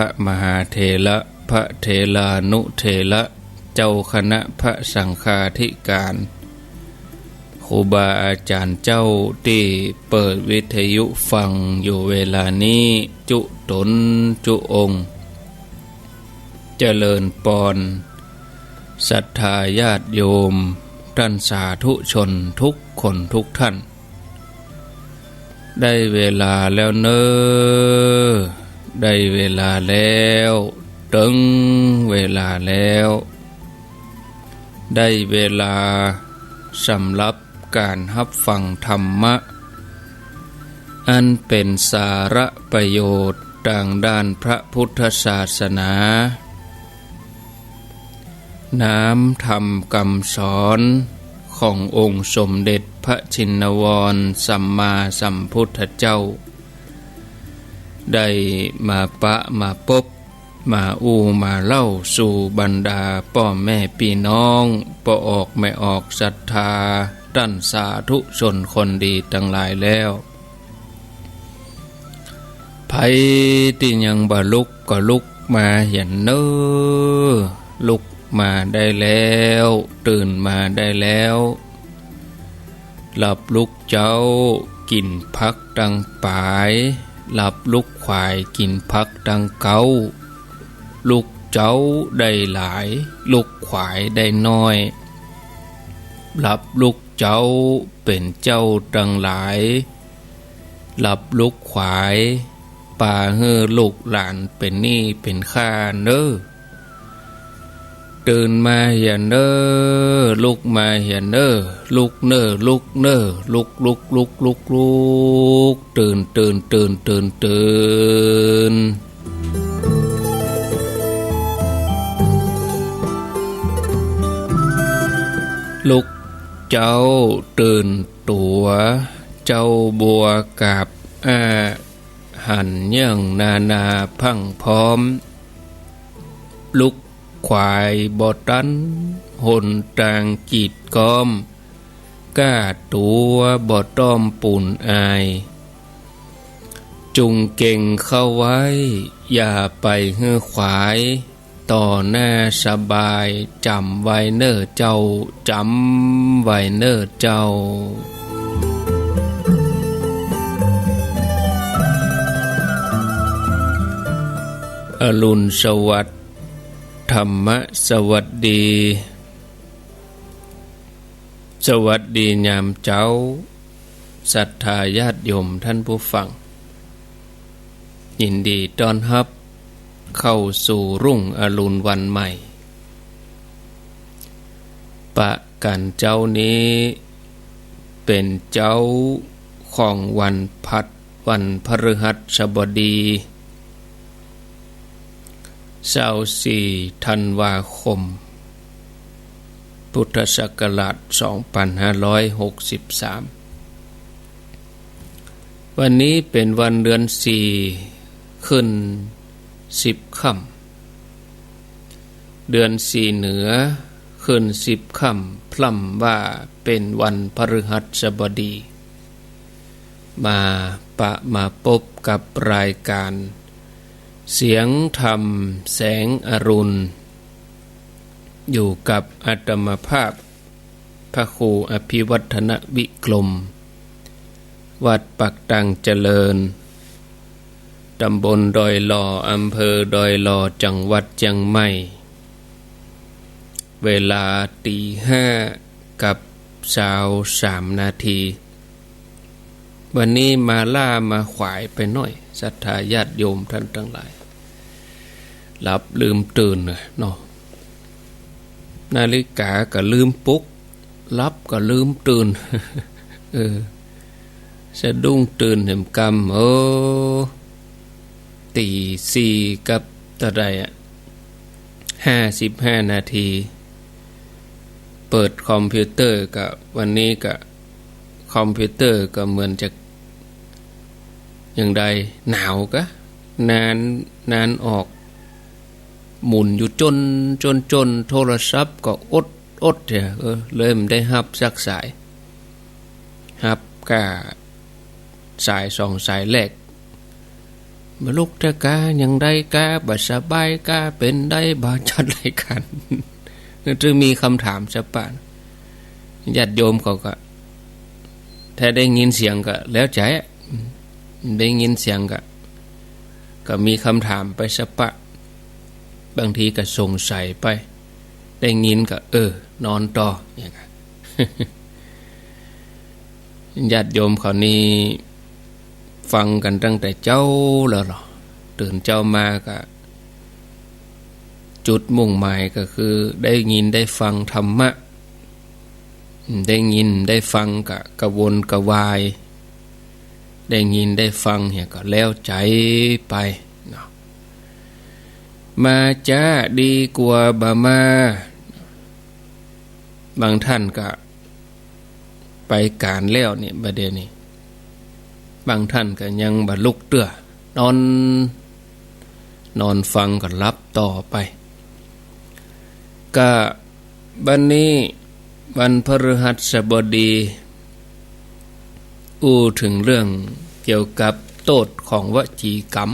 ระมหาเถระพระเถรานุเถระเจ้าคณะพระสังฆาธิการครูบาอาจารย์เจ้าที่เปิดวิทยุฟังอยู่เวลานี้จุตนจุองค์เจริญปอนศรัทธาญาติโยมท่านสาธุชนทุกคนทุกท่านได้เวลาแล้วเนอได้เวลาแล้วถึงเวลาแล้วได้เวลาสำหรับการรับฟังธรรมะอันเป็นสาระประโยชน์ทางด้านพระพุทธศาสนาน้ำธรรมคำสอนขององค์สมเด็จพระชินวรสัมมาสัมพุทธเจ้าได้มาปะมาพบมามาเล่าสู่บรรดาพ่อแม่พี่น้องพ่อออกไม่ออกศรัทธาท่านสาธุชนคนดีทั้งหลายแล้วไผที่ยังบ่ลุกก็ลุกมาเห็นเน้อลุกมาได้แล้วตื่นมาได้แล้วหลับลุกเจ้ากินพักดังปายหลับลุกควายกินพักดังเกาลุกเจ้าได้หลายลุกควายได้น้อยหลับลุกเจ้าเป็นเจ้าดังหลายหลับลุกควายป่าเฮือลูกหลานเป็นหนี้เป็นข้าเน้อตื่นมาเหียนเน้อลุกมาเหียนเน้อลุกเน้อลุกเน้อลุกตื่นลุกเจ้าตื่นตัวเจ้าบัวกับหันเยื่องนาพังพร้อมลุกควายบ่ตันหนตางกีดกอมก้าตัวบ่ต้อมปุ่นอายจุงเก่งเข้าไว้อย่าไปเฮือขวายต่อหน้าสบายจำไว้เน้อเจ้าจำไว้เน้อเจ้าอรุณสวัสดิ์ธรรมะสวัสดีสวัสดียามเจ้าศรัทธาญาติโยมท่านผู้ฟังยินดีต้อนรับเข้าสู่รุ่งอรุณวันใหม่ปะกันเจ้านี้เป็นเจ้าของวันพัดวันพฤหัสบดี24 ธันวาคมพุทธศักราช 2563 วันนี้เป็นวันเดือน4ขึ้น10 ค่ำเดือน4เหนือขึ้น10 ค่ำพล่ำว่าเป็นวันพฤหัสบดีมาพบกับรายการเสียงธรรมแสงอรุณอยู่กับอาตมาภาพพระครูอภิวัฒนวิกรมวัดปักตังเจริญตำบลดอยหล่ออำเภอดอยหล่อจังหวัดเชียงใหม่เวลา 05:03 นาทีวันนี้มาล่ามาขวายไปหน่อยศรัทธาญาติโยมท่านทั้งหลายหลับลืมตื่นเนาะนาฬิกาก็ลืมปลุกหลับก็ลืมตื่นสะดุ้งตื่นเห็นกำตี 4กับตะได55 นาทีเปิดคอมพิวเตอร์ก็วันนี้ก็คอมพิวเตอร์ก็เหมือนจะอย่างใดหนาวกะนานออกหมุนอยู่จนโทรศัพท์ก็อดเถอะเริ่มได้ฮับสักสายฮับกะสาย2 สายแรก บลุกจะกาอย่างใดกาบัดสบายกาเป็นได้บ่จัดไรกันจึงมีคำถามสปานญาติโยมเขาก็ถ้าได้ยินเสียงก็แล้วใจได้ยินเสียงก็มีคำถามไปสปะบางทีก็สงสัยไปได้ยินก็นอนต่ออย่างนั้นญาติโยมเขานี่ฟังกันตั้งแต่เจ้าแล้วหรอตื่นเจ้ามาก็จุดมุ่งหมายก็คือได้ยินได้ฟังธรรมะได้ยินได้ฟังกระวนกระวายได้ยินได้ฟังเนี่ยก็แล้วใจไปเนาะมาจ้าดีกว่าบามาบางท่านก็ไปการแล้วเนี่ยประเดี๋ยวนี้บางท่านก็ยังบรรลุกเตื้อนอนฟังก็รับต่อไปก็บัดนี้วันพฤหัสบดีถึงเรื่องเกี่ยวกับโทษของวจีกรรม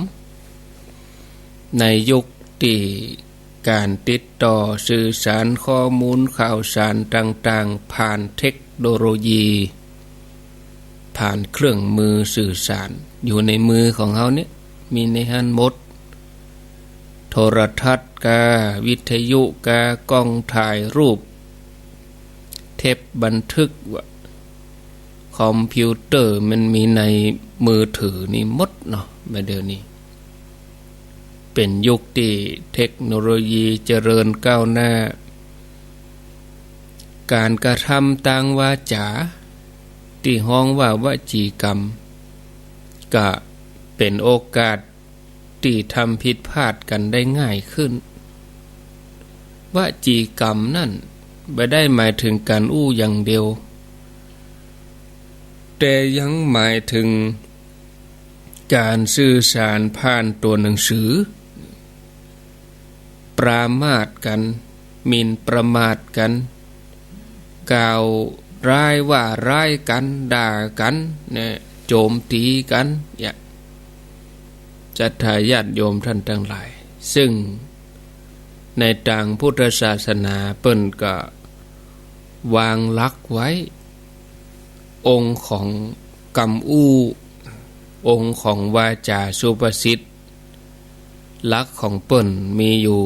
ในยุคที่การติดต่อสื่อสารข้อมูลข่าวสารต่างๆผ่านเทคโนโลยีผ่านเครื่องมือสื่อสารอยู่ในมือของเขาเนี่ยมีในหันหมดโทรทัศน์กาวิทยุกากล้องถ่ายรูปเทปบันทึกคอมพิวเตอร์มันมีในมือถือนี่หมดเนาะมาเดี๋ยวนี้เป็นยุคที่เทคโนโลยีเจริญก้าวหน้าการกระทำต่างวาจาที่ฮ้องว่าวจีกรรมก็เป็นโอกาสที่ทำผิดพลาดกันได้ง่ายขึ้นวจีกรรมนั่นไม่ได้หมายถึงการอย่างเดียวแต่ยังหมายถึงการสื่อสารผ่านตัวหนังสือปรามาสกันหมิ่นประมาทกันกล่าวร้ายว่าร้ายกันด่ากันเนี่ยโจมตีกันเนี่ยจัตถาญาติโยมท่านทั้งหลายซึ่งในทางพุทธศาสนาเปิ้นก็วางหลักไว้องค์ของกรรมองค์ของวาจาสุภสิทธิ์หลักของเปิ้นมีอยู่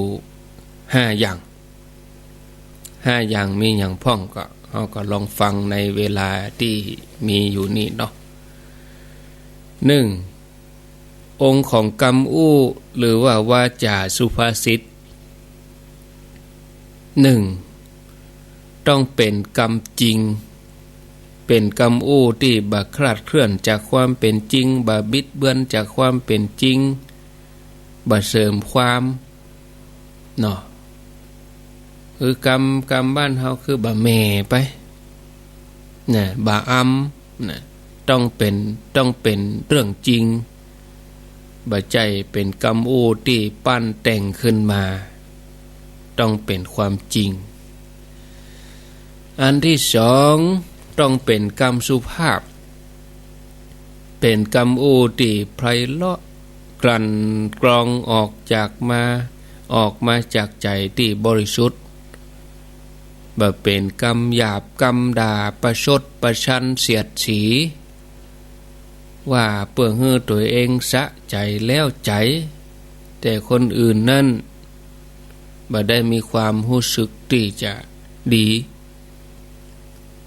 5 อย่างมีอย่างพ่องก็เราก็ลองฟังในเวลาที่มีอยู่นี่เนาะ1องค์ของกรรมหรือว่าวาจาสุภาษิตต้องเป็นกรรมจริงเป็นกรรมที่บ่คลาดเคลื่อนจากความเป็นจริงบ่บิดเบือนจากความเป็นจริงบ่เสริมความเนาะคือกรรมบ้านเฮาคือบ่แม่ไปน่ะบ่น่ะต้องเป็นเรื่องจริงบ่ใจเป็นกรรมที่ปั้นแต่งขึ้นมาต้องเป็นความจริงอันที่2ต้องเป็นกรรมสุภาพเป็นกรรมที่ไพเราะกลั่นกรองออกมาจากใจที่บริสุทธิ์บ่เป็นกรรมหยาบกรรมด่าประชดประชันเสียดสีว่าเพื่อให้ตัวเองสะใจแล้วใจแต่คนอื่นนั้นบ่ได้มีความรู้สึกที่จะดี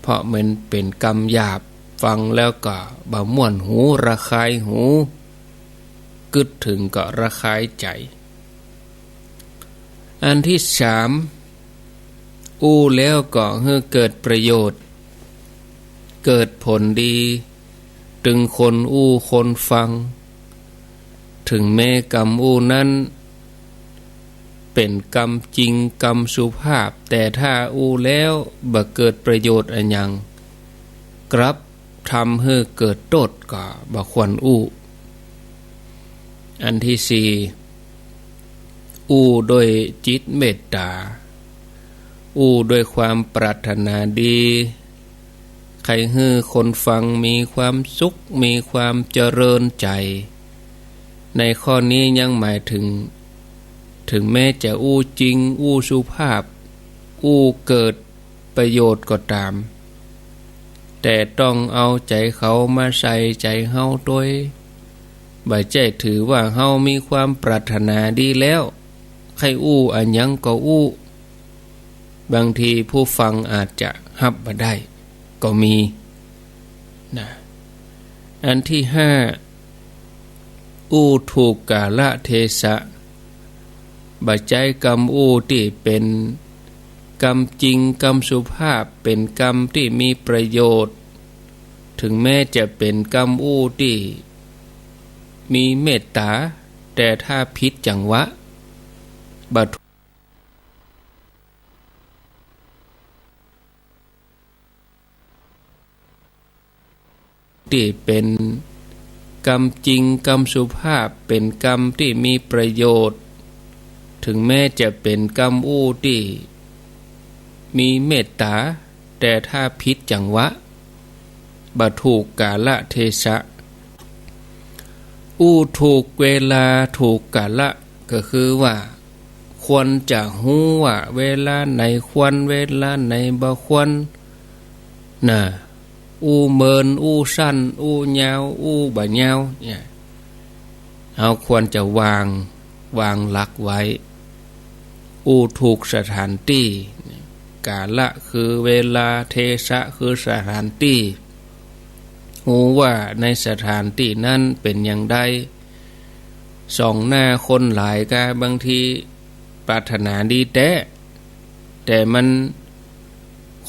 เพราะมันเป็นกรรมหยาบฟังแล้วก็บ่ม่วนหูระคายหูกึดถึงก็ระคายใจอันที่3แล้วก็ให้เกิดประโยชน์เกิดผลดีถึงคนคนฟังถึงแม้กรรมนั้นเป็นกรรมจริงกรรมสุภาพแต่ถ้าแล้วบ่เกิดประโยชน์อันยังกลับทำให้เกิดโทษก็บ่ควรอันที่4โดยจิตเมตตาด้วยความปรารถนาดีใครให้คนฟังมีความสุขมีความเจริญใจ ในข้อนี้ยังหมายถึงแม้จะอู้จริงอู้สุภาพอู้เกิดประโยชน์ก็ตามแต่ต้องเอาใจเขามาใส่ใจเฮาด้วยบ่ใจถือว่าเฮามีความปรารถนาดีแล้วใครอู้อันยังก็อู้บางทีผู้ฟังอาจจะฮับบ่ได้ก็มีนะอันที่ห้าอู้ถูกกาลเทศะบ่ใจกรรมอู้ที่เป็นกรรมจริงกรรมสุภาพเป็นกรรมที่มีประโยชน์ถึงแม้จะเป็นกรรมอู้ที่มีเมตตาแต่ถ้าผิดจังหวะบัดที่เป็นกรรมจริงกรรมสุภาพเป็นกรรมที่มีประโยชน์ถึงแม้จะเป็นกรรมอู้ที่มีเมตตาแต่ถ้าผิดจังหวะบัดถูกกาลเทศะอู้ถูกเวลาถูกกาละก็คือว่าควรจะหู้ว่าเวลาไหนควรเวลาไหนบ่ควรนะอู้เมินอู้สั้นอู้ยาวอู้บ่ยาวเนี่ยเอาควรจะวางหลักไว้อู้ถูกสถานที่กาละคือเวลาเทศะคือสถานที่หูว่าในสถานที่นั้นเป็นอย่างใดส่องหน้าคนหลายก็บางทีปรารถนาดีแต่มัน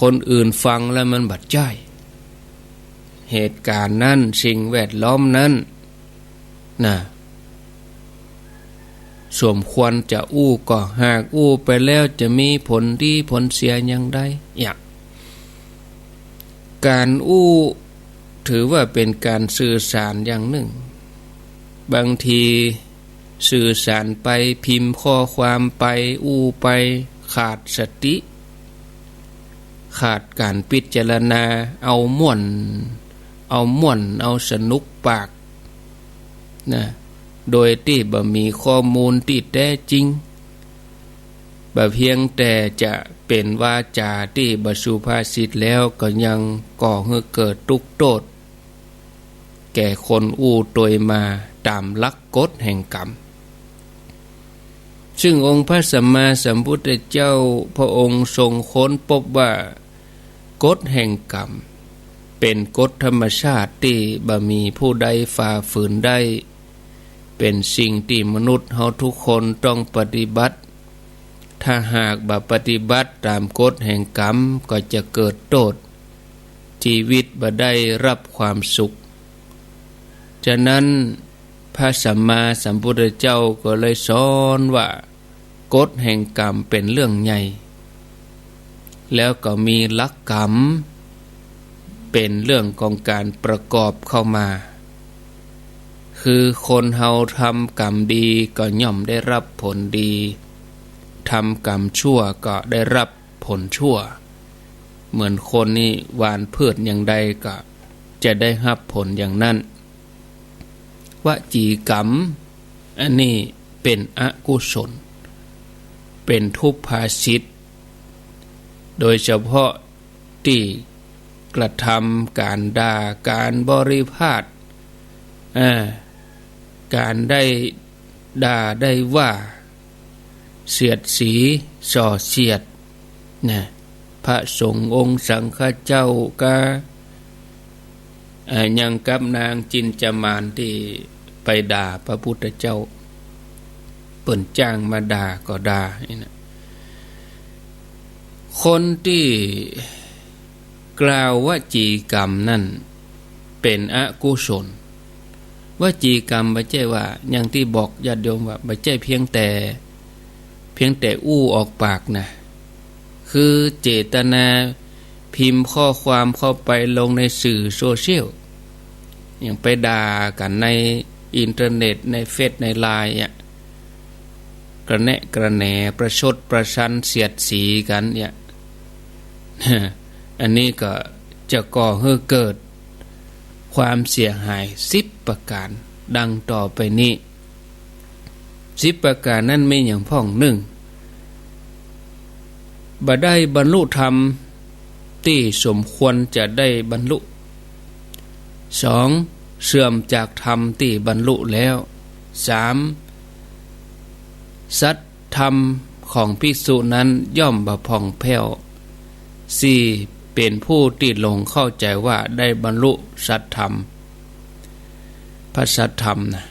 คนอื่นฟังแล้วมันบัดใจเหตุการณ์นั้นสิ่งแวดล้อมนั้นนะสมควรจะอู้ก็หากอู้ไปแล้วจะมีผลดีผลเสียอย่างใดอย่างการอู้ถือว่าเป็นการสื่อสารอย่างหนึ่งบางทีสื่อสารไปพิมพ์ข้อความไปอู้ไปขาดสติขาดการพิจารณาเอาม่วนเอาสนุกปากนะโดยที่บ่มีข้อมูลที่แท้จริงบ่เพียงแต่จะเป็นวาจาที่บ่สุภาษิตแล้วก็ยังก่อให้เกิดทุกข์โทษแก่คนอู้โดยมาตามหลักกฎแห่งกรรมซึ่งองค์พระสัมมาสัมพุทธเจ้าพระองค์ทรงค้นพบว่ากฎแห่งกรรมเป็นกฎธรรมชาติที่บ่มีผู้ใดฝ่าฝืนได้เป็นสิ่งที่มนุษย์เฮาทุกคนต้องปฏิบัติถ้าหากบ่ปฏิบัติตามกฎแห่งกรรมก็จะเกิดโทษชีวิตบ่ได้รับความสุขฉะนั้นพระสัมมาสัมพุทธเจ้าก็เลยสอนว่ากฎแห่งกรรมเป็นเรื่องใหญ่แล้วก็มีหลักกรรมเป็นเรื่องของการประกอบเข้ามาคือคนเฮาทำกรรมดีก็ย่อมได้รับผลดีทำกรรมชั่วก็ได้รับผลชั่วเหมือนคนนี่หว่านพืชอย่างใดก็จะได้รับผลอย่างนั้นวจีกรรมอันนี้เป็นอกุศลเป็นทุพภาษิตโดยเฉพาะที่กระทำการด่าการบริพาทการได้ด่าได้ว่าเสียดสีส่อเสียดนะพระสงฆ์องค์สังฆเจ้าก็ยังกับนางจินจามานที่ไปด่าพระพุทธเจ้าเปิ่นจ้างมาด่าก็ด่านี่นะคนที่กล่าววจีกรรมนั่นเป็นอกุศลวจีกรรมไม่ใช่ว่าอย่างที่บอกญาติโยมว่าไม่ใช่เพียงแต่อู้ออกปากนะคือเจตนาพิมพ์ข้อความเข้าไปลงในสื่อโซเชียลอย่างไปด่ากันในอินเทอร์เน็ตในเฟซในไลน์กระแนะกระแหนประชดประชันเสียดสีกันเนี่ย อันนี้ก็จะก่อให้เกิดความเสียหาย10ประการดังต่อไปนี้ 10ประการนั้นมีอย่างพ้อง1บ่ได้บรรลุธรรมที่สมควรจะได้บรรลุ2เสื่อมจากธรรมที่บรรลุแล้ว3สัตธรรมของภิกษุนั้นย่อมบ่ผ่องแผ้ว4เป็นผู้ที่หลงเข้าใจว่าได้บรรลุสัตธรรมพระสัตธรรมนะ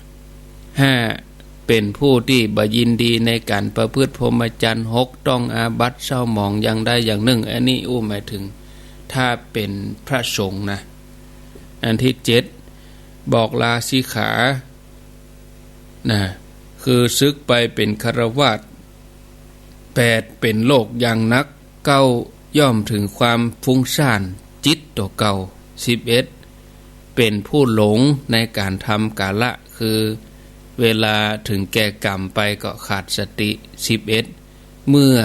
5เป็นผู้ที่บ่ยินดีในการประพฤติพรหมจรรย์6ต้องอาบัติเศร้าหมองอย่างใดอย่างหนึ่งอันนี้หมายถึงถ้าเป็นพระสงฆ์นะอันที่7บอกลาสิกขานะคือศึกไปเป็นฆราวาส8เป็นโลกอย่างนัก9ย่อมถึงความฟุ้งซ่านจิตตัวเก่า11เป็นผู้หลงในการทำกาละคือเวลาถึงแก่กรรมไปก็ขาดสติ11เมื่อ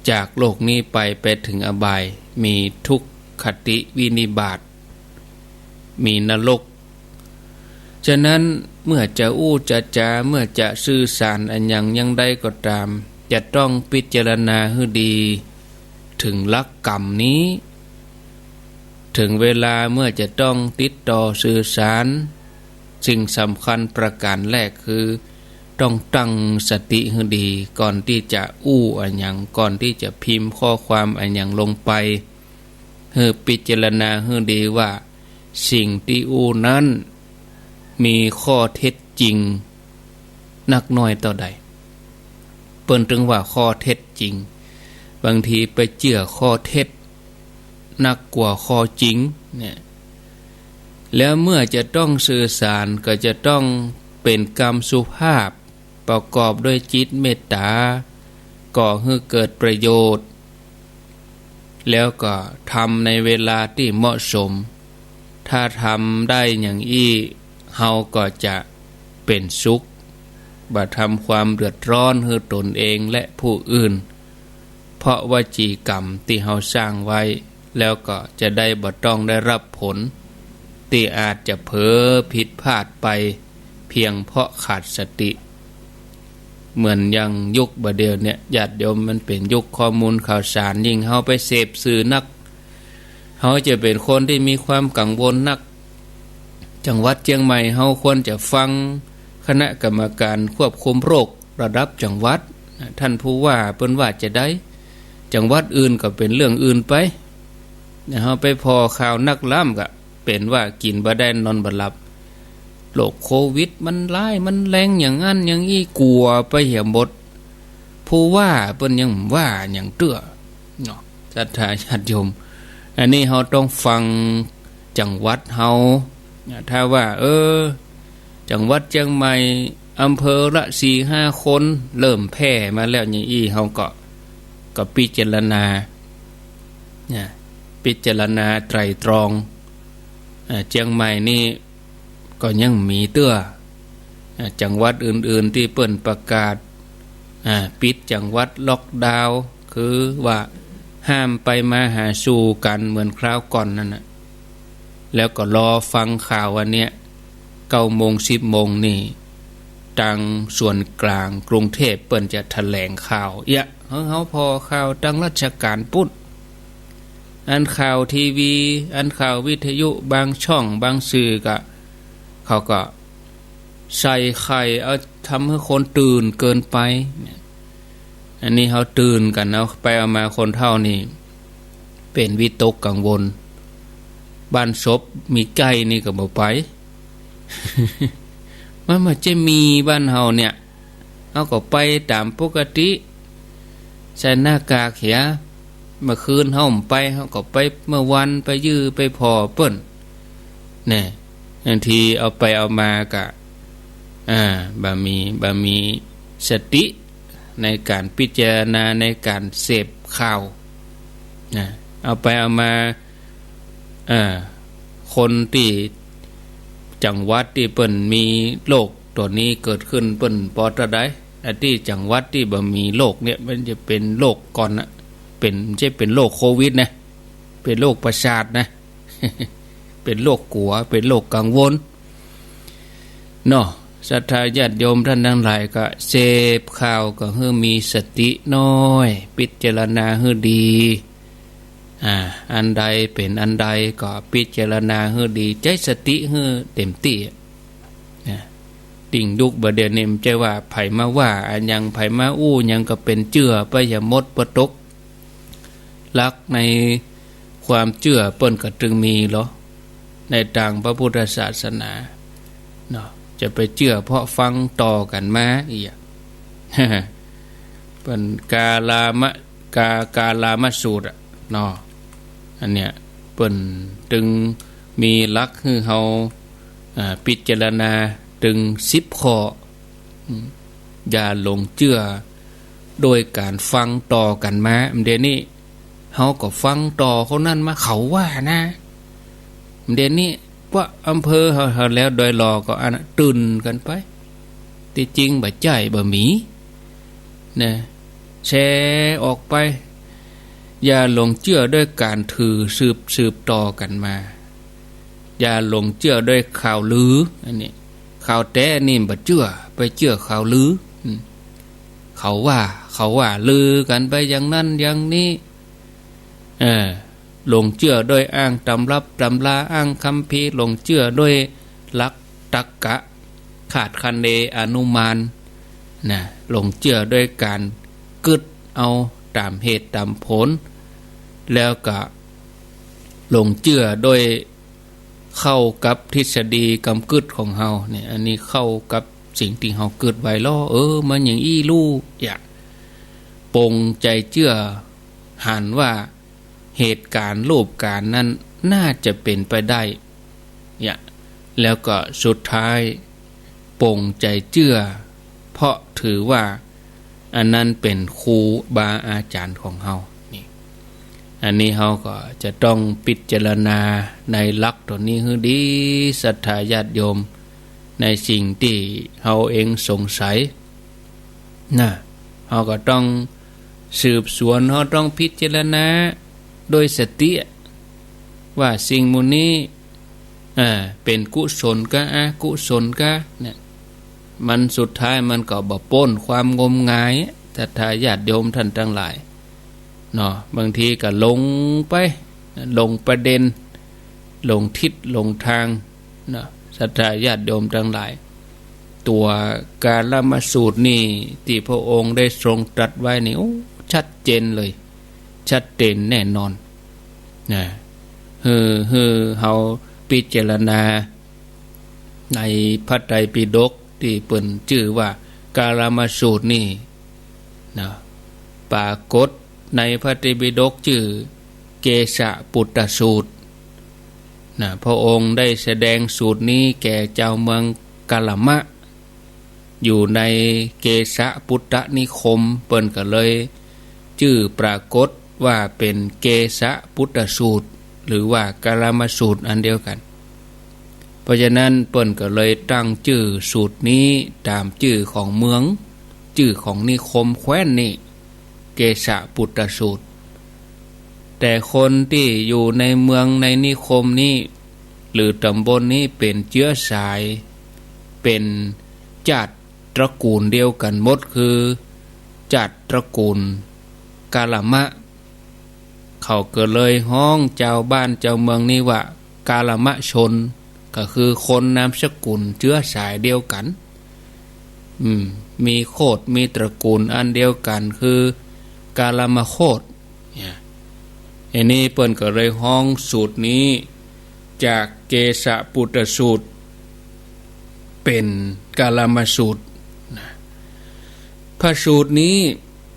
จากโลกนี้ไปถึงอบายมีทุกขติวินิบาตมีนรกฉะนั้นเมื่อจะจะจาเมื่อจะสื่อสารอันยังใดก็ตามจะต้องพิจารณาให้ดีถึงหลักกรรมนี้ถึงเวลาเมื่อจะต้องติดต่อสื่อสารสิ่งสำคัญประการแรกคือต้องตั้งสติให้ดีก่อนที่จะอันยังก่อนที่จะพิมพ์ข้อความอันยังลงไปให้พิจารณาให้ดีว่าสิ่งที่นั้นมีข้อเท็จจริงนักน้อยต่อใดเปิ้นถึงว่าข้อเท็จจริงบางทีไปเชื่อข้อเท็จนักกว่าข้อจริงเนี่ยแล้วเมื่อจะต้องสื่อสารก็จะต้องเป็นกรรมสุภาพประกอบด้วยจิตเมตตาก่อให้เกิดประโยชน์แล้วก็ทำในเวลาที่เหมาะสมถ้าทำได้อย่างเฮาก็จะเป็นสุขบ่ทำความเดือดร้อนให้ตนเองและผู้อื่นเพราะวจีกรรมที่เฮาสร้างไว้แล้วก็จะได้บ่ต้องได้รับผลที่อาจจะเผลอผิดพลาดไปเพียงเพราะขาดสติเหมือนอย่างยุคบัดเดี๋ยวเนี่ยญาติโยมมันเป็นยุคข้อมูลข่าวสารยิ่งเฮาไปเสพสื่อนักเฮาจะเป็นคนที่มีความกังวลนักจังหวัดเชียงใหม่เฮาควรจะฟังคณะกรรมการควบคุมโรคระดับจังหวัดท่านผู้ว่าเพิ่นว่าจะได้จังหวัดอื่นก็เป็นเรื่องอื่นไปเฮาไปพอข่าวนักล่ำก็เป็นว่ากินบ่ได้นอนบ่หลับโรคโควิดมันร้ายมันแรงอย่างนั้นอย่างนี้กลัวไปเหี่ยหมดผู้ว่าเพิ่นยังว่าอย่างเตื้อเนาะศรัทธาญาติโยมอันนี้เฮาต้องฟังจังหวัดเฮาถ้าว่าจังหวัดเชียงใหม่อำเภอละ 4-5 คนเริ่มแพร่มาแล้วอย่างเฮาก็พิจารณาพิจารณาไตรตรองเชียงใหม่นี่ก็ยังมีเตื้อจังหวัดอื่นๆที่เปิ้นประกาศปิดจังหวัดล็อกดาวน์คือว่าห้ามไปมาหาสู่กันเหมือนคราวก่อนนั่นน่ะแล้วก็รอฟังข่าววันเนี้ย 9 โมง 10 โมงนี่ทางส่วนกลางกรุงเทพเปิ้นจะแถลงข่าวเฮาพอข่าวทางราชการพุทธอันข่าวทีวีอันข่าววิทยุบางช่องบางสื่อก็เขาก็ใส่ไข่เอาทำให้คนตื่นเกินไปอันนี้เขาตื่นกันเอาไปเอามาคนเท่านี่เป็นวิตกกังวลบ้านศพมีไก่นี่ก็บ่ไป มันจะมีบ้านเฮาเนี่ยเอาก็ไปตามปกติใส่หน้ากากเหียเมื่อคืนเฮาไปเฮาก็ไปเมื่อวันไปยื้อไปพอเปิ้นแน่บางทีเอาไปเอามากะบ่มีสติในการพิจารณาในการเสพข่าวเอาไปเอามาคนที่จังหวัดที่เปิ้นมีโรคตัวนี้เกิดขึ้นเปิ้นปอดได้อันที่จังหวัดที่บ่มีโรคเนี่ยมันจะเป็นโรคก่อนนะเป็นไม่ใช่เป็นโรคโควิดนะเป็นโรคประสาทนะ เป็นโรคกลัวเป็นโรคกังวลเนาะ ศรัทธาญาติโยมท่านทั้งหลายก็เสพข่าวก็ให้มีสติน้อยพิจารณาให้ดีอันใดเป็นอันใดก็พิจารณาให้ดีใจสติให้เต็มที่ติ่งดุกบ่เดียวนี้มันใจว่าไผมาว่าอันยังไผมาอู้ยังก็เป็นเจือไปอย่ามดบ่ตกลักในความเชื่อเปิ้นก็จึงมีเหรอในทางพระพุทธศาสนาเนาะจะไปเชื่อเพราะฟังต่อกันมาอีกเป็นกาลามสูตรเนาะอันเนี้ยเปิ้นจึงมีหลักให้เฮาพิจารณาถึง10ข้ออย่าหลงเชื่อโดยการฟังต่อกันมาเดี๋ยวนี้เฮาก็ฟังต่อเขานั่นมาเขาว่านะเดี๋ยวนี้ว่าอำเภอเฮาแล้วโดยรอก็อันตื่นกันไปที่จริงบ่ใจบ่มีนะแชร์ออกไปอย่าหลงเชื่อด้วยการถือสืบต่อกันมาอย่าหลงเชื่อด้วยข่าวลืออันนี้ข่าวแท้นี่บ่เชื่อไปเชื่อข่าวลือเขาว่าลือกันไปอย่างนั้นอย่างนี้หลงเชื่อด้วยอ้างตำรับตำราอ้างคัมภีร์หลงเชื่อด้วยหลักตรรกะขาดคะเนอนุมานนะหลงเชื่อด้วยการกึดเอาตามเหตุตามผลแล้วก็หลงเชื่อด้วยเข้ากับทฤษฎีกำกึดของเฮาเนี่ยอันนี้เข้ากับสิ่งที่เฮากึดไว้ล้อมันอย่างอี้ลู่อย่าปงใจเชื่อหันว่าเหตุการณ์รูปการนั้นน่าจะเป็นไปได้แล้วก็สุดท้ายปงใจเชื่อเพราะถือว่าอันนั้นเป็นครูบาอาจารย์ของเฮานี่อันนี้เฮาก็จะต้องพิจารณาในหลักตัวนี้ให้ดีศรัทธาญาติโยมในสิ่งที่เฮาเองสงสัยเฮาก็ต้องสืบสวนเฮาต้องพิจารณาโดยสติว่าสิ่งมูนี้เป็นกุศลก็กุศลก็เนี่ยมันสุดท้ายมันก็บ่พ้นความงมงายศรัทธาญาติโยมท่านทั้งหลายเนาะบางทีก็ลงไปลงประเด็นลงทิศลงทางเนาะศรัทธาญาติโยมทั้งหลายตัวกาลามสูตรนี่ที่พระองค์ได้ทรงตรัสไว้นี่ชัดเจนเลยชัดเจนแน่นอนนะเฮาพิจารณาในพระไตรปิฎกที่เปิ้นชื่อว่ากาลามสูตรนี่นะปรากฏในพระไตรปิฎกชื่อเกสะปุตตสูตรนะพระองค์ได้แสดงสูตรนี้แก่เจ้าเมืองกาลามะอยู่ในเกสะปุตตนิคมเปิ้นก็เลยชื่อปรากฏว่าเป็นเกสะปุตตสูตรหรือว่ากาลามสูตรอันเดียวกันเพราะฉะนั้นเปิ้นก็เลยตั้งชื่อสูตรนี้ตามชื่อของเมืองชื่อของนิคมแคว้นนี่เกสะปุตตสูตรแต่คนที่อยู่ในเมืองในนิคมนี้หรือตำบลนี้เป็นเชื้อสายเป็นญาติตระกูลเดียวกันหมดคือญาติตระกูลกาลามะเขาก็เลยห้องเจ้าบ้านเจ้าเมืองนี้ว่ากาลามะชนก็คือคนนามสกุลเชื้อสายเดียวกันมีโคตรมีตระกูลอันเดียวกันคือกาลามะโคตรอันนี้เปิ้นก็เลยห้องสูตรนี้จากเกสะปุตตสูตรเป็นกาลามสูตรพระสูตรนี้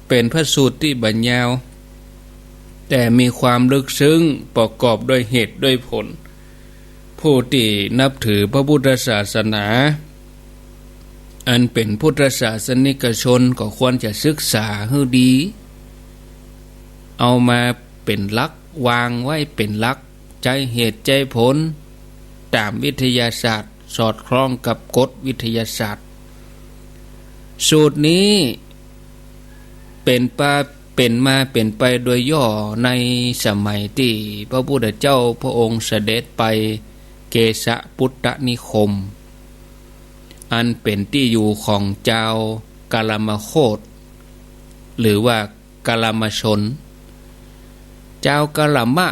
เป็นพระสูตรที่บรรยาวแต่มีความลึกซึ้งประกอบด้วยเหตุด้วยผลผู้ที่นับถือพระพุทธศาสนาอันเป็นพุทธศาสนิกชนก็ควรจะศึกษาให้ดีเอามาเป็นหลักวางไว้เป็นหลักใจเหตุใจผลตามวิทยาศาสตร์สอดคล้องกับกฎวิทยาศาสตร์สูตรนี้เป็นไปโดยย่อในสมัยที่พระพุทธเจ้าพระองค์เสด็จไปเกสะปุตตนิคม อันเป็นที่อยู่ของเจ้ากาลมโคตหรือว่ากาลมชนเจ้ากาลมะ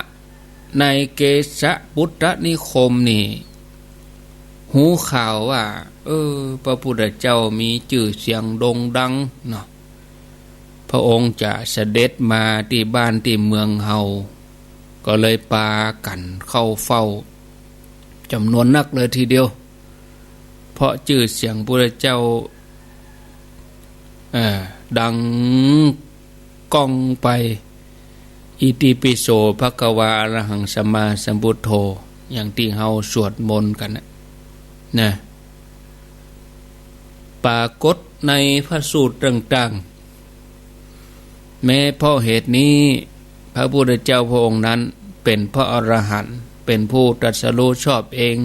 ในเกษพุทธนิคมนี่หูข่าวว่าพระพุทธเจ้ามีชื่อเสียงโด่งดังเนาะพระองค์จะเสด็จมาที่บ้านที่เมืองเฮาก็เลยปากันเข้าเฝ้าจำนวนนักเลยทีเดียวเพราะชื่อเสียงพระพุทธเจ้าดังก้องไปอิติปิโสภควาอรหังสัมมาสัมพุทโธอย่างที่เฮาสวดมนต์กันนะปรากฏในพระสูตรต่างๆแม้เพราะเหตุนี้พระพุทธเจ้าพระองค์นั้นเป็นพระอรหันต์เป็นผู้ตรัสรู้ชอบเอง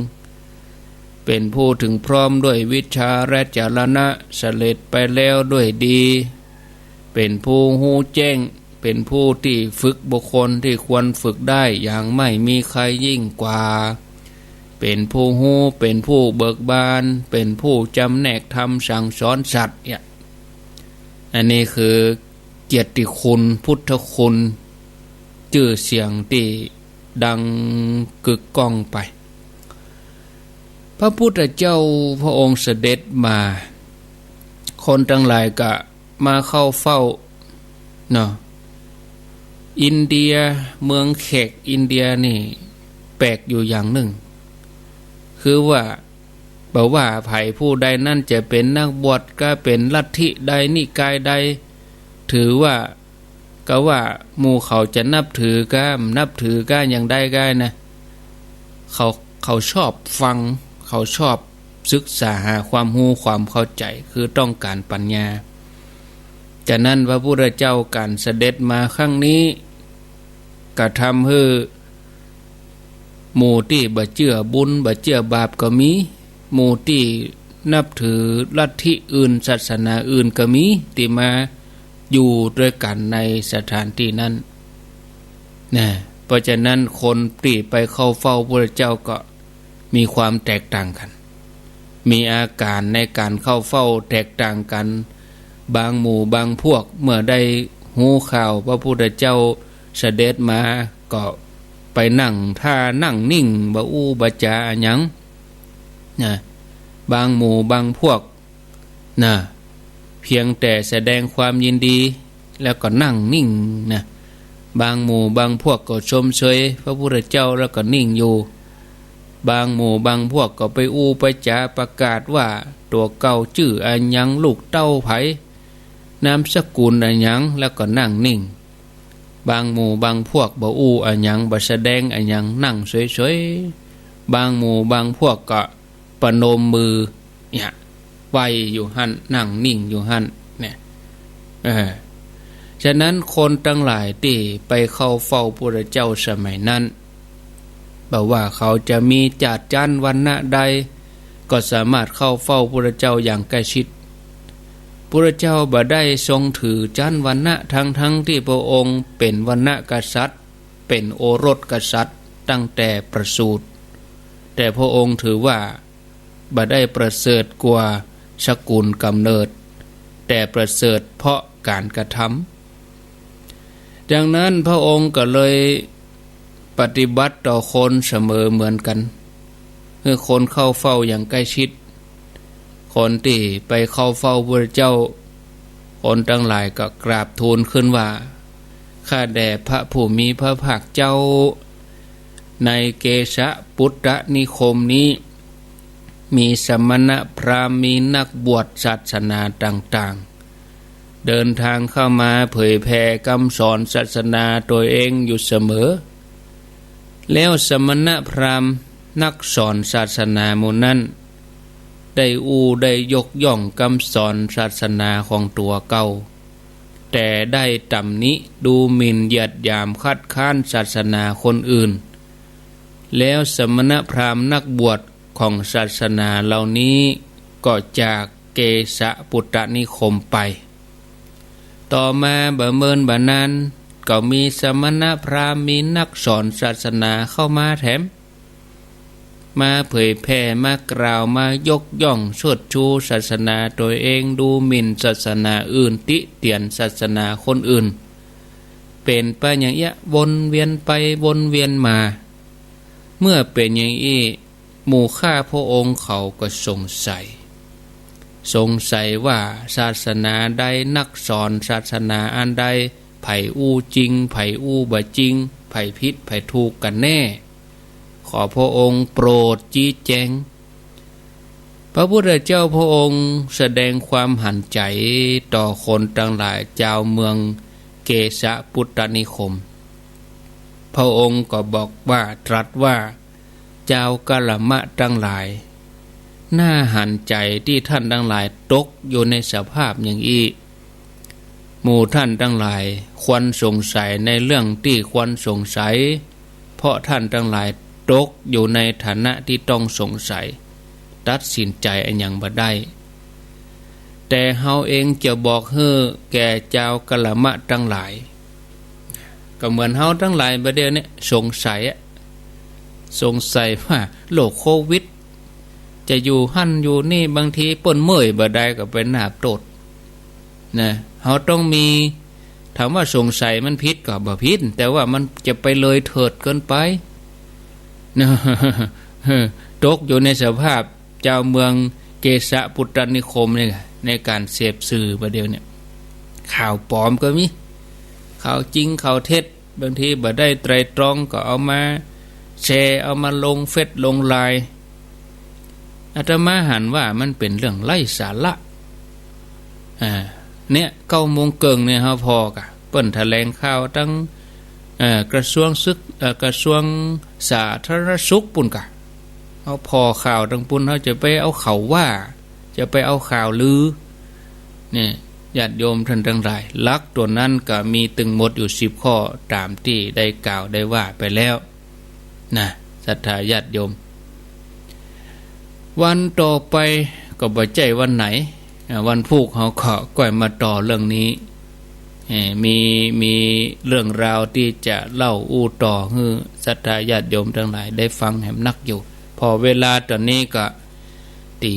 เป็นผู้ถึงพร้อมด้วยวิชาและจรณะเสด็จไปแล้วด้วยดีเป็นผู้หูแจ้งเป็นผู้ที่ฝึกบุคคลที่ควรฝึกได้อย่างไม่มีใครยิ่งกว่าเป็นผู้หูเป็นผู้เบิกบานเป็นผู้จำแนกธรรมสั่งสอนสัตว์เนี่ยอันนี้คือเกียรติคุณพุทธคุณชื่อเสียงที่ดังกึกก้องไปพระพุทธเจ้าพระองค์เสด็จมาคนทั้งหลายก็มาเข้าเฝ้าเนาะอินเดียเมืองแขกอินเดียนี่แปลกอยู่อย่างหนึ่งคือว่าบอกว่าไผ่ผู้ใดนั่นจะเป็นนักบวชก็เป็นลัทธิใดนิกายใดถือว่าก็ว่าหมู่เขาจะนับถือก็อย่างใดก็นะเขาชอบฟังเขาชอบศึกษาหาความรู้ความเข้าใจคือต้องการปัญญาจากนั้นพระพุทธเจ้าการเสด็จมาครั้งนี้ก็ทำให้หมู่ที่บ่เชื่อบุญบ่เชื่อบาปก็มีหมู่ที่นับถือลัทธิอื่นศาสนาอื่นก็มีที่มาอยู่ด้วยกันในสถานที่นั้นนะเพราะฉะนั้นคนที่ไปเข้าเฝ้าพระพุทธเจ้าก็มีความแตกต่างกันมีอาการในการเข้าเฝ้าแตกต่างกันบางหมู่บางพวกเมื่อได้หูข่าวพระพุทธเจ้าเสด็จมาก็ไปนั่งท่านั่งนิ่งบ่อู้บ่จาหยังนะบางหมู่บางพวกนะเพียงแต่แสดงความยินดีแล้วก็นั่งนิ่งนะบางหมู่บางพวกก็ชมเชยพระพุทธเจ้าแล้วก็นิ่งอยู่บางหมู่บางพวกก็ไปอู้ไปจาประกาศว่าตัวเก่าชื่ออันยังลูกเต้าไผนามสกุลอันยังแล้วก็นั่งนิ่งบางหมู่บางพวกบ่อู้อันยังบ่แสดงอันยังนั่งเฉยๆบางหมู่บางพวกก็ประนมมือเนี่ยไหวอยู่หั่นนั่งนิ่งอยู่หั่นเนี่ยฉะนั้นคนทั้งหลายที่ไปเข้าเฝ้าพระพุทธเจ้าสมัยนั้นบอกว่าเขาจะมีจาดจันวรรณะใดก็สามารถเข้าเฝ้าพระพุทธเจ้าอย่างใกล้ชิดพระพุทธเจ้าบ่ได้ทรงถือจันวรรณะทั้งที่พระองค์เป็นวรรณะกษัตริย์เป็นโอรสกษัตริย์ตั้งแต่ประสูติแต่พระองค์ถือว่าบ่ได้ประเสริฐกว่าสกุลกำเนิดแต่ประเสริฐเพราะการกระทำดังนั้นพระองค์ก็เลยปฏิบัติต่อคนเสมอเหมือนกันคือคนเข้าเฝ้าอย่างใกล้ชิดคนที่ไปเข้าเฝ้าพระเจ้าคนทั้งหลายก็กราบทูลขึ้นว่าข้าแด่พระผู้มีพระภาคเจ้าในเกษพุทธนิคมนี้มีสมณพราหมณ์มีนักบวชศาสนาต่างๆเดินทางเข้ามาเผยแผ่คำสอนศาสนาตัวเองอยู่เสมอแล้วสมณพราหมณ์นักสอนศาสนาหมู่นั้นได้ได้ยกย่องคำสอนศาสนาของตัวเก่าแต่ได้ตำหนิดูหมิ่นเหยียดหยามคัดค้านศาสนาคนอื่นแล้วสมณพราหมณ์นักบวชของศาสนาเหล่านี้ก็จากเกษพุทธนิคมไปต่อมาบ่เมินบ่นานก็มีสมณพราหมณ์มีนักสอนศาสนาเข้ามาแถม มาเผยแผ่มากล่าวมายกย่องเชิดชูศาสนาตัวเองดูหมิ่นศาสนาอื่นติเตียนศาสนาคนอื่นเป็นไปอย่างเอี้ยวนเวียนไปวนเวียนมาเมื่อเป็นอย่างอี้หมู่ข้าพระองค์เขาก็สงสัยว่าศาสนาใดนักสอนศาสนาอันใดไผอู้จริงไผอู้บ่จริงไผผิดไผถูกกันแน่ขอพระองค์โปรดชี้แจงพระพุทธเจ้าพระองค์แสดงความหันใจต่อคนทั้งหลายชาวเมืองเกษปุตตนิคมพระองค์ก็บอกว่าตรัสว่าเจ้ากะละมะทั้งหลายน่าหันใจที่ท่านทั้งหลายตกอยู่ในสภาพอย่างนี้หมู่ท่านทั้งหลายควรสงสัยในเรื่องที่ควรสงสัยเพราะท่านทั้งหลายตกอยู่ในฐานะที่ต้องสงสัยตัดสินใจอันยังบ่ได้แต่เฮาเองจะบอกให้แก่เจ้ากะละมะทั้งหลายก็เหมือนเฮาทั้งหลายประเดี๋ยวนี้สงสัยว่าโรคโควิดจะอยู่หั่นอยู่นี่บางทีเปิ้นเมื่อยบ่ได้ก็เป็นหน้าโตดนะเฮาต้องมีถามว่าสงสัยมันผิดก็บ่ผิดแต่ว่ามันจะไปเลยเถิดเกินไปนะตกอยู่ในสภาพเจ้าเมืองเกษปุตตนิคมนี่ในการเสพสื่อประเดี๋ยวเนี่ยข่าวปลอมก็มีข่าวจริงข่าวเท็จบางทีบ่ได้ไตรตรองก็เอามาแชร์เอามาลงเฟซลงไลน์อาตมาหันว่ามันเป็นเรื่องไร้สาระเนี่ย9 โมงเกิงเนี่ยเฮาพอกะเปิ้นแถลงข่าวทั้งกระทรวงสาธารณสุขปุ่นกะเฮาพอข่าวทั้งปุ่นเฮาจะไปเอาเขาว่าจะไปเอาข่าวลือเนี่ยญาติโยมท่านทั้งหลายลักตัวนั้นก็มีตึงหมดอยู่10 ข้อตามที่ได้กล่าวได้ว่าไปแล้วนะศรัทธาญาติโยมวันต่อไปก็บ่ใจวันไหนวันพุธเขาขอก่อยมาต่อเรื่องนี้มีเรื่องราวที่จะเล่าอู้ต่อให้ศรัทธาญาติโยมทั้งหลายได้ฟังแหมนักอยู่พอเวลาตอนนี้ก็ตี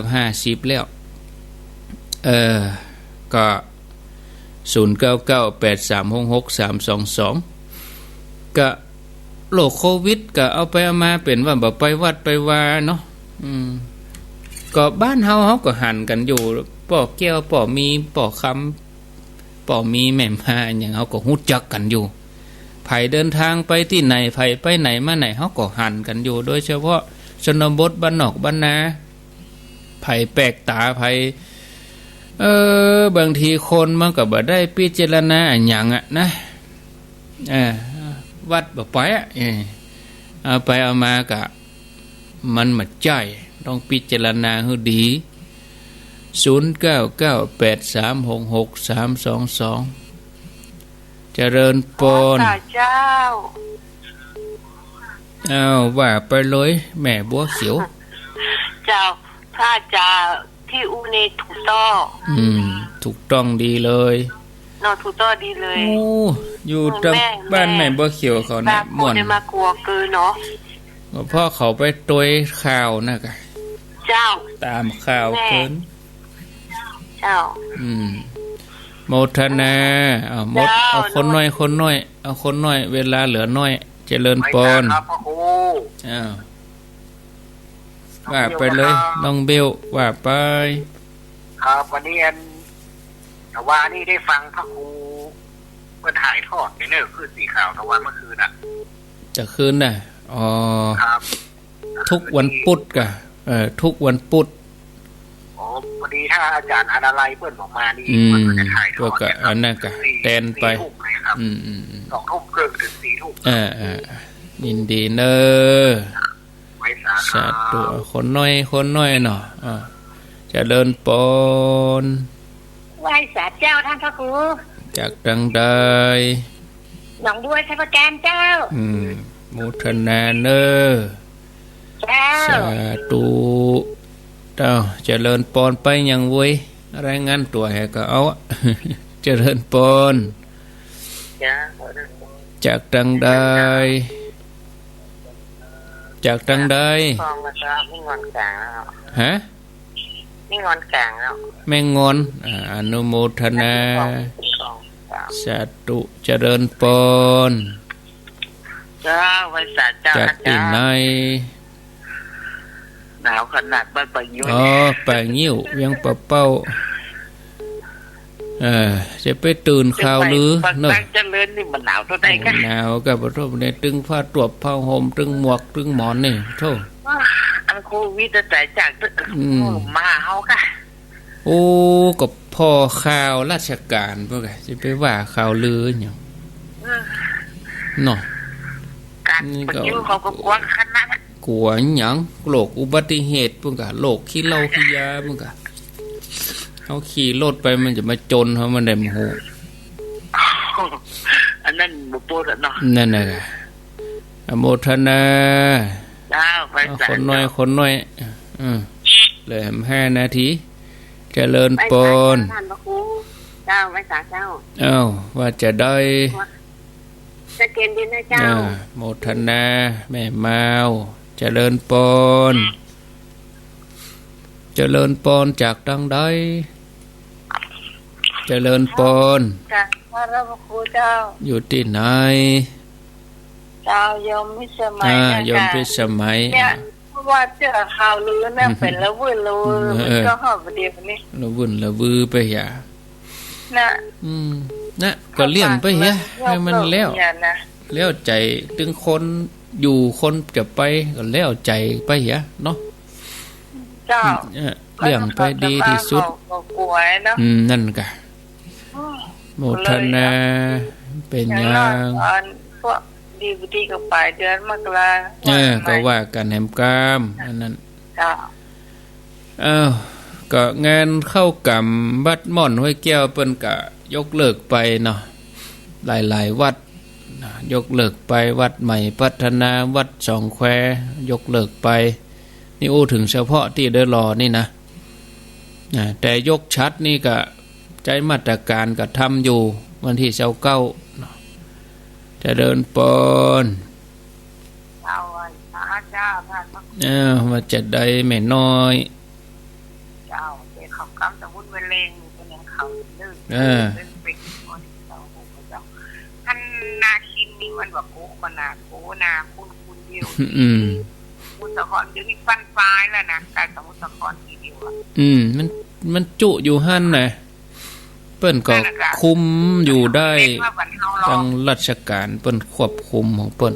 5:50แล้วก็0998366322ก็โรคโควิดก็เอาไปเอามาเป็นว่าบ่ไปวัดไปวาเนาะก็บ้านเฮาก็หันกันอยู่ป่อแก้วป่อมีป่อคำป่อมีแม่มาอย่างเฮาก็ฮู้จักกันอยู่ไผเดินทางไปที่ไหนไผไปไหนมาไหนเฮาก็หันกันอยู่โดยเฉพาะชนบทบ้านนอกบ้านนาไผแปลกตาไผบางทีคนมันก็บ่ได้พิจารณาหยังนะวัดบ่ไปเอาไปเอามาก็มันมาใจต้องพิจารณาให้ดี0998366322เจริญปนเจ้าว่าไปเลยแม่บัวเขียวเจ้าพระจ่าที่อูเนถูกต้องถูกต้องดีเลยนอถูกต้องดีเลยอยู่ตรงบ้านแม่บัวเขียวเขาเนี่ยม่วนมากลัวเกินเนาะพ่อเขาไปตวยข่าวนะกะเจ้าตามข่าวเกินเจ้าโมทนาหมดเอาคนน้อยเอาคนน้อยเวลาเหลือน้อยเจริญปนว่าไปเลยน้องเบลว่าไปครับวันนี้แต่ว่านี่ได้ฟังพระครูเพิ่นถ่ายทอดในเนื้อคือสีขาวตะวันเมื่อคืนจะคืนน่ะครับทุกวันพุธกะทุกวันพุธพอดีถ้าอาจารย์อนาลัยเปิ้นบอกมานี่เปิ้นจะถ่ายทอดก็อันนั้นก็แตนไป2 ทุ่มครึ่งถึง4 ทุ่มยินดีเนอสาธุคนน้อยเนาะจะเดินปนไหว้สาเจ้าท่านพระครูจากดังใดหนองด้วยท่านพระแกนเจ้ามุทนาเนอสาธุเจริญปนไปยังเว้ยรายงานตัวให้ก็เอาเจริญปนจากดังใด จากทางใด ฟองมาจะไม่งอนกลางแล้ว ฮะ ไม่งอนกลางแล้ว แม่งอนอนุโมทนา สองสาม สาธุเจริญปน เจ้าไว้สาเจ้า จาก นะ ที่ เจ้า ไหน หนาวขนาดบ้านปะยุ้ย อ๋อป่างิ้วเวียงปะเป้าจะไปตื่นข่าวหรือ ปัก เนอะ ตั้งเจริญนี่มันหนาวเท่าไหร่กัน หนาวกับพระทบในตึงผ้าตรวจผ้าห่มตึงหมวกตึงหมอนนี่โธ่ อันโควิดจะแต่จากมาเฮาค่ะ โอ้กับพ่อข่าวราชการพวกไงจะไปว่าข่าวลืออย่างเนาะ การปะยุ้ยเขาก็กว้างขนาด กลัวหยังโรคอุบัติเหตุพวกกะโรคขี้เหล้าขี้ยาพวกกะเขาขี่รถไปมันจะมาจนเขามันได้โมโห อันนั้นบุปผาเนาะ นั่นน่ะอโมทนา เจ้าไว้สา คนน้อยคนน้อยเลย5 นาทีเจริญปน ท่านพระครูเจ้าไว้สาเจ้า อ้าวว่าจะได้ จะเกณฑ์ดินนะเจ้า โมทนาแม่มาวเจริญปนเจริญปนจากดังใดเจริญปน ค่ะพระพระครูเจ้า อยู่ที่ไหน เจ้ายมพิสมัยนะ โยมพิสมัย เนี่ยว่าเจอข่าวลือนะเป็นละวุ่นละวือมันก็หอบประเดี๋ยวนี้ ละวุ่นละวือไปอย่า นะ นะก็เลี้ยงไปเฮียให้มันแล้ว นะ แล้วใจถึงคนอยู่คนจะไปก็แล้วใจไปเฮียเนาะ เจ้า เลี้ยงไปดีที่สุด ก็กลัวเนาะ นั่นกะโมทนาเป็นอย่างพวกดีก็ปลายเดือนมกรา ก็ว่ากันแหมกามอันนั้น เจ้า อ้าวก็งานเข้ากับวัดม่อนห้วยแก้วเปิ้นก็ยกเลิกไปเนาะหลายๆวัดยกเลิกไปวัดใหม่พัฒนาวัดสองแควยกเลิกไปนี่อู้ถึงเฉพาะที่ได้รอนี่นะแต่ยกชัดนี่ก็ใจมาตรการก็ทำอยู่วันที่29จะเดินปน เจ้าพระเจ้าท่านพระ ว่าจะได้แม่น้อย เจ้าเป็นของคำสมุนเวเลงเป็นอย่างเขาดื้อเป็นปิดคนเจ้าหูเจ้าท่านนาคินนี่มันแบบโอ้นาโอ้นาคุณเดียวมุสครเดี๋ยวนี้ฟันปลายแล้วนะการสมุสครทีเดียวมันจุอยู่หั่นน่ะเปิ้นก็คุมอยู่ได้ทางราชการเปิ้นควบคุมของเปิ้น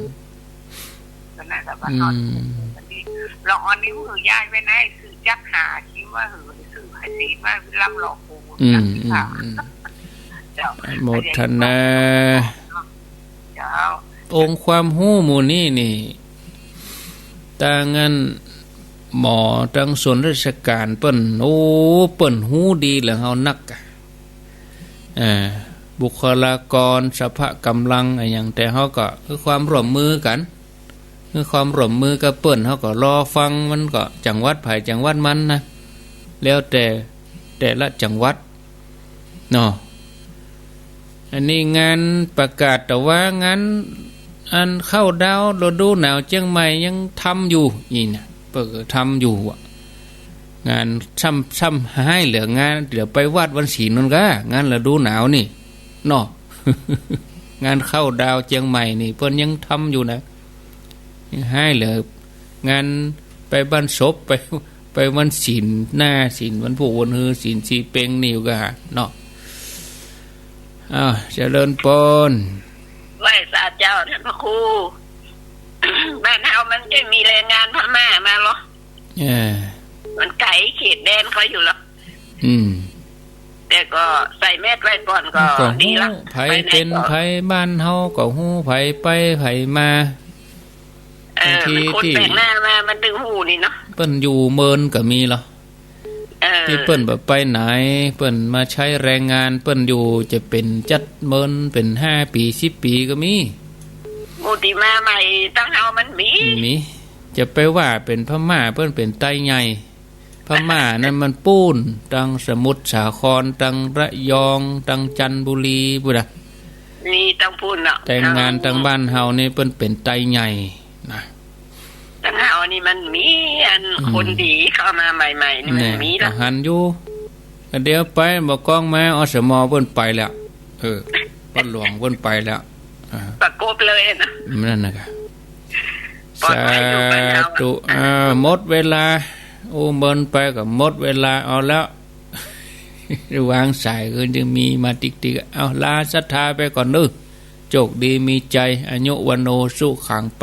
หลอกอันนี้หือยายไปไหนสื่อจักหาคิดว่าหือสื่อไอ้สีมาลำหลอกกูโมทนาองค์ความหู้หมู่นี่ตางั้นหมอทางส่วนราชการเปิ้นโอ้เปิ้นหู้ดีแล้วเฮานักบุคลากรสภาพกำลังอะไรอย่างแต่เขาก็คือความร่วมมือกันคือความร่วมมือกับเปิ้นเขาก็รอฟังมันก็จังหวัดไผ่จังหวัดมันนะแล้วแต่ละจังหวัดเนาะอันนี้งานประกาศแต่ว่างานอันเข้าดาวฤดูหนาวเชียงใหม่ยังทำอยู่นี่นะเปิดทำอยู่งานซ้ำให้เหลืองานเดี๋ยวไปวาดวันศีลนั่นก็งานฤดูหนาวนี่เนาะ งานเข้าดาวเชียงใหม่นี่เพิ่นยังทำอยู่นะยังให้เหลืองานไปบ้านศพไปวันศีลหน้าศีลวันผู้วันฮือศีลสีเปงนิวก็เนาะเจริญปนไหว้สาเจ้าท่านพระครู บ้านเฮามันจะมีแรงงานพม่ามาเหรอมันไก่เขตแดนเขาอยู่หรอแต่ก็ใส่แมสไว้ก่อนก็ดีละไผเป็นไผบ้านเฮาก็ฮู้ไผไปไผมาคนแปลกหน้ามามันดึงหูนี่เนาะเปิ้นอยู่เมินก็มีเหรอที่เปิ้นแบบไปไหนเปิ้นมาใช้แรงงานเปิ้นอยู่จะเป็นจัดเมินเป็น5 ปี10 ปีก็มีมูติมาใหม่ตั้งเฮามันมีจะไปว่าเป็นพม่าเปิ้นเป็นไต้ใหญ่พม่านั้นมันปูนตังสมุทรสาครตังระยองตังจันทบุรีพุ่นน่ะนี่ตังปูนเนาะแต่งงานตังบ้านเฮานี่เปิ้นเป็นไต้ใหญ่นะตังเฮา นี่มันมีอันคนดีเข้ามาใหม่ๆนี่มันมี ท ละ หารอยู่เดี๋ยวไปบอกกองมาอสมเพิ่นไปแล้วป้าหลวงเพิ่นไปแล้ว ประกบเลยนะ นั่นนะครับ ปลอด สา ภัยอยู่บ้านเรา ธุหมดเวลาโอ้เบิ่นไปก็หมดเวลาเอาแล้ว วางสายก็ยังมีมาติ๊กๆเอาลาศรัทธาไปก่อนเด้อโชคดีมีใจอายุวันโนสุขัง